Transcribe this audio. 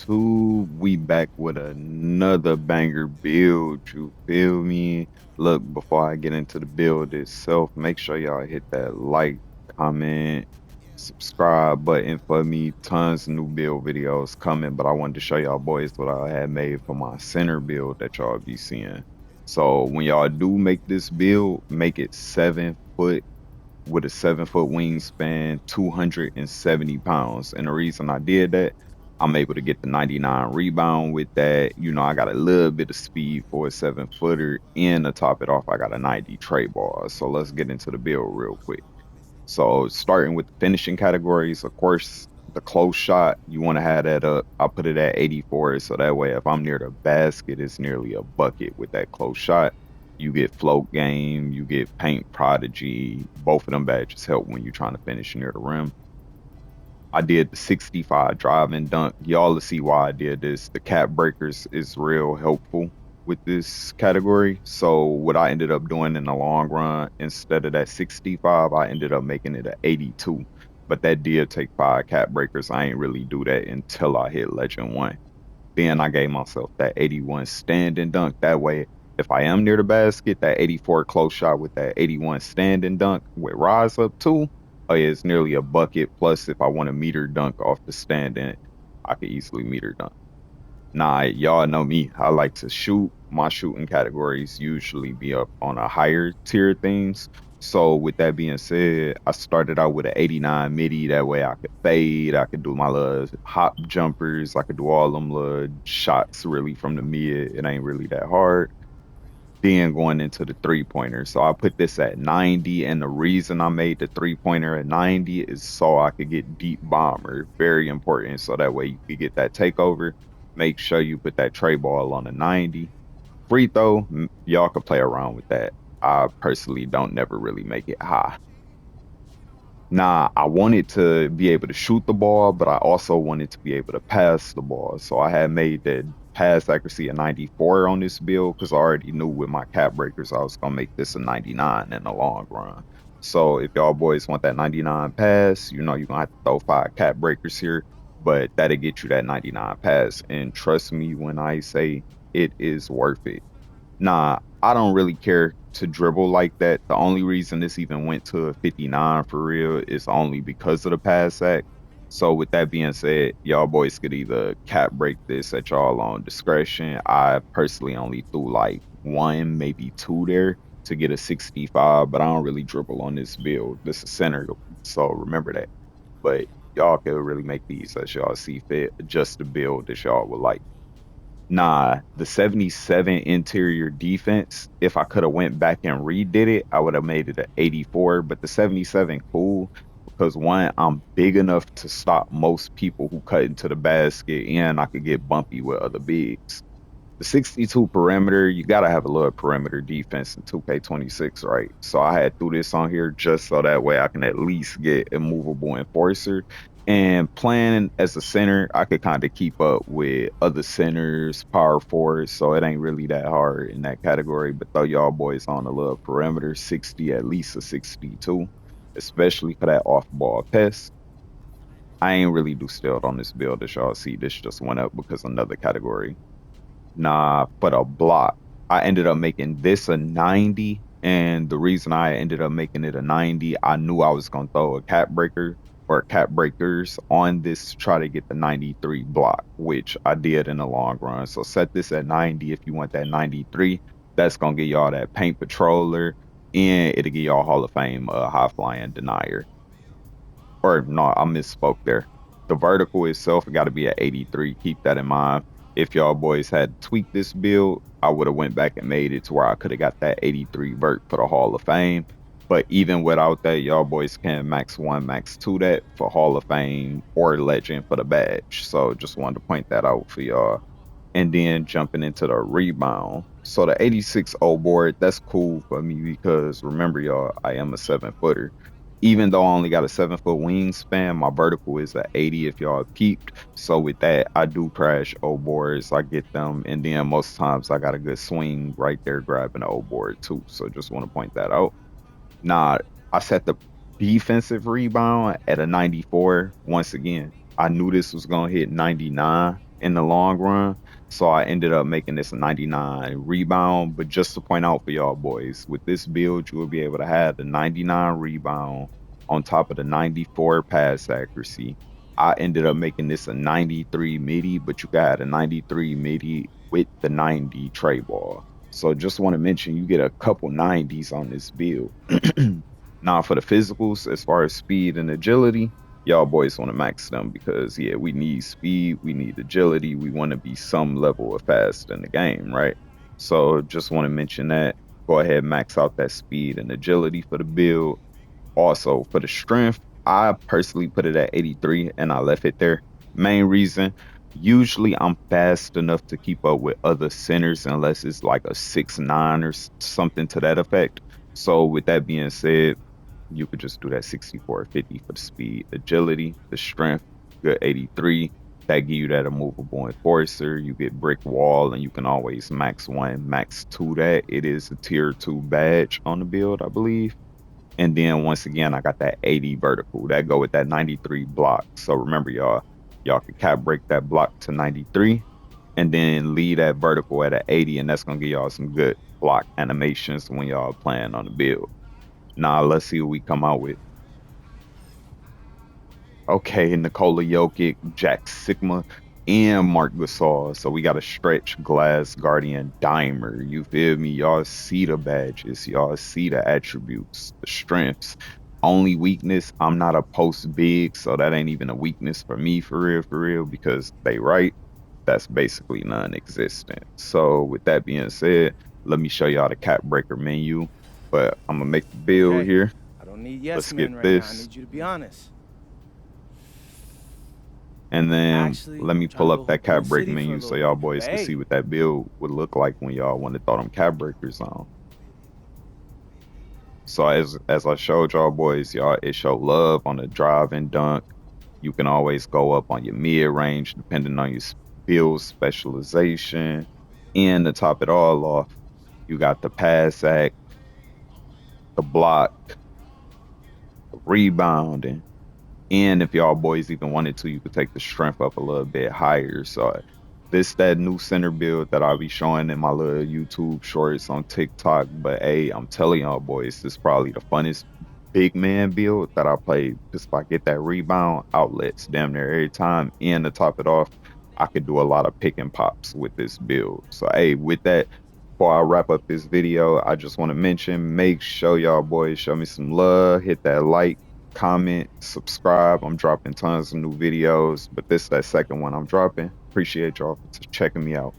YouTube? We back with another banger build, you feel me? Look, before I get into the build itself, make sure y'all hit that like, comment, subscribe button for me. Tons of new build videos coming, but I wanted to show y'all boys what I had made for my center build that y'all be seeing. So when y'all do make this build, make it 7 foot with a 7 foot wingspan, 270 pounds. And the reason I did that, I'm able to get the 99 rebound with that. You know, I got a little bit of speed for a 7 footer. And to top it off, I got a 90 tray ball. So let's get into the build real quick. So starting with the finishing categories, of course, the close shot, you want to have that up. I put it at 84. So that way, if I'm near the basket, it's nearly a bucket with that close shot. You get float game, you get paint prodigy. Both of them badges help when you're trying to finish near the rim. I did the 65 drive and dunk. Y'all will see why I did this. The cap breakers is real helpful with this category. So what I ended up doing in the long run, instead of that 65, I ended up making it a 82. But that did take 5 cap breakers. I ain't really do that until I hit Legend 1. Then I gave myself that 81 stand and dunk. That way, if I am near the basket, that 84 close shot with that 81 stand and dunk with rise up too. Oh yeah, it's nearly a bucket. Plus, if I want to meter dunk off the stand, then I could easily meter dunk. Nah, y'all know me. I like to shoot. My shooting categories usually be up on a higher tier things. So with that being said, I started out with an 89 midi. That way I could fade. I could do my little hop jumpers. I could do all them little shots really from the mid. It ain't really that hard. Then going into the three-pointer. So I put this at 90. And the reason I made the three-pointer at 90 is so I could get deep bomber. Very important. So that way you could get that takeover. Make sure you put that tray ball on a 90. Free throw, y'all could play around with that. I personally don't never really make it high. Nah, I wanted to be able to shoot the ball, but I also wanted to be able to pass the ball. So I had made that pass accuracy a 94 on this build because I already knew with my cap breakers I was gonna make this a 99 in the long run. So if y'all boys want that 99 pass, you know you're gonna have to throw 5 cap breakers here, but that'll get you that 99 pass. And trust me when I say it is worth it. Nah, I don't really care to dribble like that. The only reason this even went to a 59 for real is only because of the pass act. So with that being said, y'all boys could either cap break this at y'all own discretion. I personally only threw like one, maybe two there to get a 65, but I don't really dribble on this build. This is center, so remember that. But y'all can really make these as y'all see fit, adjust the build that y'all would like. Nah, the 77 interior defense, if I could have went back and redid it, I would have made it an 84, but the 77 cool because one, I'm big enough to stop most people who cut into the basket and I could get bumpy with other bigs. The 62 perimeter, you gotta have a little perimeter defense in 2K26, right? So I had threw this on here just so that way I can at least get a movable enforcer. And playing as a center, I could kind of keep up with other centers, power forwards, so it ain't really that hard in that category. But throw y'all boys on a little perimeter, 60, at least a 62, especially for that off-ball pest. I ain't really do stealth on this build as y'all see. This just went up because another category. Nah, but a block. I ended up making this a 90. And the reason I ended up making it a 90, I knew I was going to throw a cap breaker or cap breakers on this to try to get the 93 block, which I did in the long run. So set this at 90 if you want that 93. That's going to get y'all that paint patroller and it'll get y'all Hall of Fame high flying denier. Or no, I misspoke there. The vertical itself got to be at 83. Keep that in mind. If y'all boys had tweaked this build, I would have went back and made it to where I could have got that 83 vert for the Hall of Fame. But even without that, y'all boys can max 1, max 2 that for Hall of Fame or Legend for the badge. So just wanted to point that out for y'all. And then jumping into the rebound. So the 86 O board, that's cool for me because remember y'all, I am a 7 footer. Even though I only got a 7 foot wingspan, my vertical is at 80 if y'all peeped. So with that, I do crash O boards. I get them. And then most times I got a good swing right there grabbing the O board too. So just want to point that out. Nah, I set the defensive rebound at a 94. Once again, I knew this was going to hit 99 in the long run. So I ended up making this a 99 rebound. But just to point out for y'all boys, with this build, you will be able to have the 99 rebound on top of the 94 pass accuracy. I ended up making this a 93 midi, but you got a 93 midi with the 90 tray ball. So just want to mention you get a couple 90s on this build. Now for the physicals, as far as speed and agility, y'all boys want to max them because yeah, we need speed, we need agility, we want to be some level of fast in the game, right? So just want to mention that. Go ahead, max out that speed and agility for the build. Also, for the strength, I personally put it at 83 and I left it there. Main reason, usually I'm fast enough to keep up with other centers unless it's like a 6'9" or something to that effect. So with that being said, you could just do that 64/50 for the speed, agility, the strength, good 83. That give you that immovable enforcer. You get brick wall, and you can always max one, max two. That it is a tier 2 badge on the build, I believe. And then once again, I got that 80 vertical that go with that 93 block. So remember, y'all can cap break that block to 93 and then leave that vertical at a 80, and that's gonna give y'all some good block animations when y'all playing on the build. Now let's see what we come out with. Okay, Nikola Jokic, Jack Sigma, and Mark Gasol. So we got a stretch glass guardian dimer. You feel me? Y'all see the badges, y'all see the attributes, the strengths. Only weakness, I'm not a post big, so that ain't even a weakness for me for real, because they right. That's basically non-existent. So with that being said, let me show y'all the cap breaker menu. But I'm gonna make the build Okay, here. I don't need yes Let's get men right now. I this. need you to be honest. And then Actually, let me I'm trying pull to up go that hoop in cap the break city for a menu so little y'all bit. But boys can see hey, what that build would look like when y'all want to throw them cap breakers on. So as I showed y'all boys, y'all it show love on the drive and dunk. You can always go up on your mid range depending on your build specialization. And to top it all off, you got the pass act, the block, the rebounding. And if y'all boys even wanted to, you could take the strength up a little bit higher. So this that new center build that I'll be showing in my little YouTube shorts on TikTok. But hey, I'm telling y'all boys, this is probably the funnest big man build that I played. Just if I get that rebound outlets damn near every time. And to top it off, I could do a lot of pick and pops with this build. So hey, with that, before I wrap up this video, I just want to mention, make sure y'all boys show me some love, hit that like, comment, subscribe. I'm dropping tons of new videos, but this is that second one I'm dropping. Appreciate y'all for checking me out.